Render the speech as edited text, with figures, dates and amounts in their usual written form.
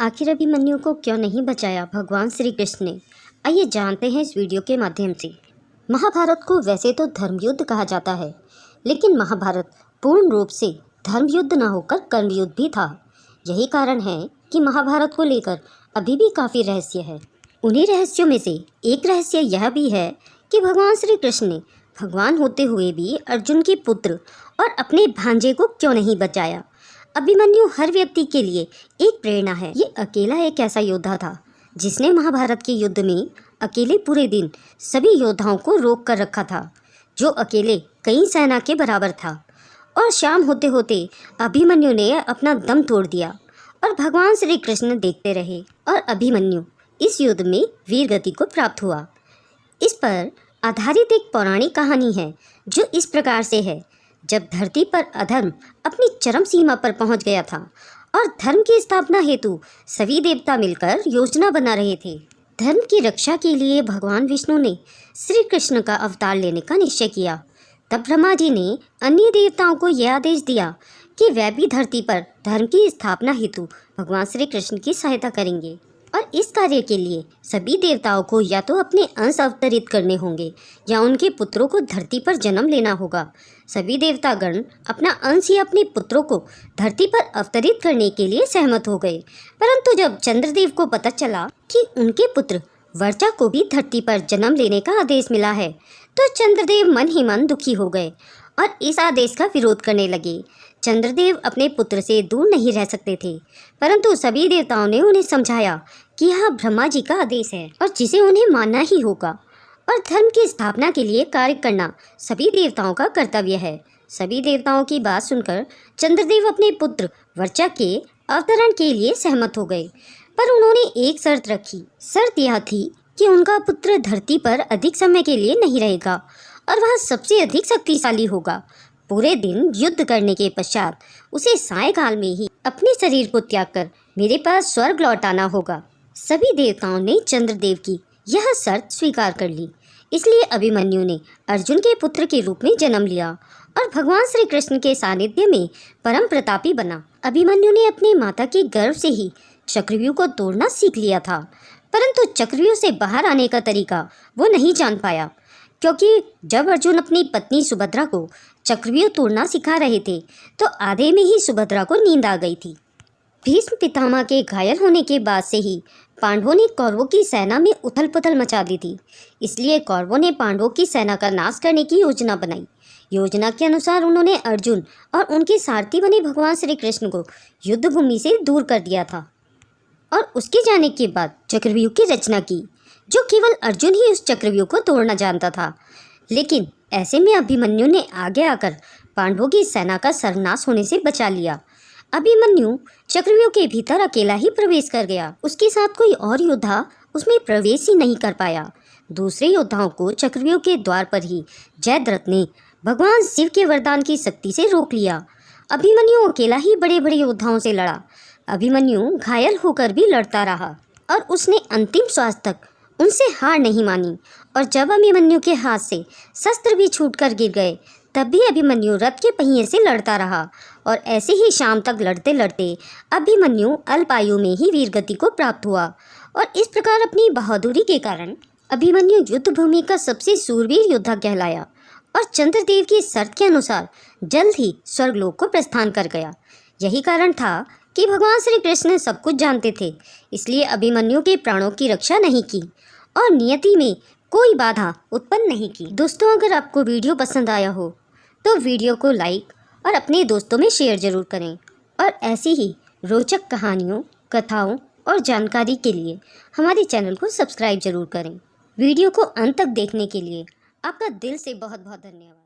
आखिर अभिमन्यु को क्यों नहीं बचाया भगवान श्री कृष्ण ने? आइए जानते हैं इस वीडियो के माध्यम से। महाभारत को वैसे तो धर्मयुद्ध कहा जाता है, लेकिन महाभारत पूर्ण रूप से धर्मयुद्ध न होकर कर्मयुद्ध भी था। यही कारण है कि महाभारत को लेकर अभी भी काफ़ी रहस्य है। उन्हीं रहस्यों में से एक रहस्य यह भी है कि भगवान श्री कृष्ण ने भगवान होते हुए भी अर्जुन के पुत्र और अपने भांजे को क्यों नहीं बचाया। अभिमन्यु हर व्यक्ति के लिए एक प्रेरणा है। ये अकेला एक ऐसा योद्धा था जिसने महाभारत के युद्ध में अकेले पूरे दिन सभी योद्धाओं को रोक कर रखा था, जो अकेले कई सेना के बराबर था। और शाम होते होते अभिमन्यु ने अपना दम तोड़ दिया और भगवान श्री कृष्ण देखते रहे और अभिमन्यु इस युद्ध में वीर गति को प्राप्त हुआ। इस पर आधारित एक पौराणिक कहानी है जो इस प्रकार से है। जब धरती पर अधर्म अपनी चरम सीमा पर पहुंच गया था और धर्म की स्थापना हेतु सभी देवता मिलकर योजना बना रहे थे। धर्म की रक्षा के लिए भगवान विष्णु ने श्री कृष्ण का अवतार लेने का निश्चय किया। तब ब्रह्मा जी ने अन्य देवताओं को यह आदेश दिया कि वे भी धरती पर धर्म की स्थापना हेतु भगवान श्री कृष्ण की सहायता करेंगे और इस कार्य के लिए सभी देवताओं को या तो अपने अंश अवतरित करने होंगे या उनके पुत्रों को धरती पर जन्म लेना होगा। सभी देवतागण अपना अंश या अपने पुत्रों को धरती पर अवतरित करने के लिए सहमत हो गए। परंतु जब चंद्रदेव को पता चला कि उनके पुत्र वर्चा को भी धरती पर जन्म लेने का आदेश मिला है, तो चंद्रदेव मन ही मन दुखी हो गए और इस आदेश का विरोध करने लगे। चंद्रदेव अपने पुत्र से दूर नहीं रह सकते थे, परंतु सभी देवताओं ने उन्हें समझाया कि यह ब्रह्मा जी का आदेश है और जिसे उन्हें मानना ही होगा और धर्म की स्थापना के लिए कार्य करना सभी देवताओं का कर्तव्य है। सभी देवताओं की बात सुनकर चंद्रदेव अपने पुत्र वर्चा के अवतरण के लिए सहमत हो गए, पर उन्होंने एक शर्त रखी। शर्त यह थी कि उनका पुत्र धरती पर अधिक समय के लिए नहीं रहेगा और वह सबसे अधिक शक्तिशाली होगा। पूरे दिन युद्ध करने के पश्चात उसे सायंकाल में ही अपने शरीर को त्याग कर मेरे पास स्वर्ग लौट आना होगा। सभी देवताओं ने चंद्रदेव की यह शर्त स्वीकार कर ली। इसलिए अभिमन्यु ने अर्जुन के पुत्र के रूप में जन्म लिया और भगवान श्री कृष्ण के सानिध्य में परम प्रतापी बना। अभिमन्यु ने अपनी माता के गर्भ से ही चक्रव्यूह को तोड़ना सीख लिया था, परंतु चक्रव्यूह से बाहर आने का तरीका वो नहीं जान पाया, क्योंकि जब अर्जुन अपनी पत्नी सुभद्रा को चक्रव्यूह तोड़ना सिखा रहे थे तो आधे में ही सुभद्रा को नींद आ गई थी। भीष्म पितामह के घायल होने के बाद से ही पांडवों ने कौरवों की सेना में उथल पुथल मचा दी थी। इसलिए कौरवों ने पांडवों की सेना का नाश करने की योजना बनाई। योजना के अनुसार उन्होंने अर्जुन और उनके सारथी बने भगवान श्री कृष्ण को युद्ध भूमि से दूर कर दिया था और उसके जाने के बाद चक्रव्यूह की रचना की, जो केवल अर्जुन ही उस चक्रव्यूह को तोड़ना जानता था। लेकिन ऐसे में अभिमन्यु ने आगे आकर पांडवों की सेना का सर्वनाश होने से बचा लिया। अभिमन्यु चक्रव्यूह के भीतर अकेला ही प्रवेश कर गया। उसके साथ कोई और योद्धा उसमें प्रवेश ही नहीं कर पाया। दूसरे योद्धाओं को चक्रव्यूह के द्वार पर ही जयद्रथ ने भगवान शिव के वरदान की शक्ति से रोक लिया। अभिमन्यु अकेला ही बड़े बड़े योद्धाओं से लड़ा। अभिमन्यु घायल होकर भी लड़ता रहा और उसने अंतिम श्वास तक उनसे हार नहीं मानी। और जब अभिमन्यु के हाथ से शस्त्र भी छूटकर गिर गए, तब भी अभिमन्यु रथ के पहिए से लड़ता रहा और ऐसे ही शाम तक लड़ते लड़ते अभिमन्यु अल्पायु में ही वीर गति को प्राप्त हुआ। और इस प्रकार अपनी बहादुरी के कारण अभिमन्यु युद्ध भूमि का सबसे सूरवीर योद्धा कहलाया और चंद्रदेव की शर्त के अनुसार जल्द ही स्वर्गलोक को प्रस्थान कर गया। यही कारण था कि भगवान श्री कृष्ण सब कुछ जानते थे, इसलिए अभिमन्यु के प्राणों की रक्षा नहीं की और नियति में कोई बाधा उत्पन्न नहीं की। दोस्तों, अगर आपको वीडियो पसंद आया हो तो वीडियो को लाइक और अपने दोस्तों में शेयर जरूर करें और ऐसी ही रोचक कहानियों, कथाओं और जानकारी के लिए हमारे चैनल को सब्सक्राइब जरूर करें। वीडियो को अंत तक देखने के लिए आपका दिल से बहुत बहुत धन्यवाद।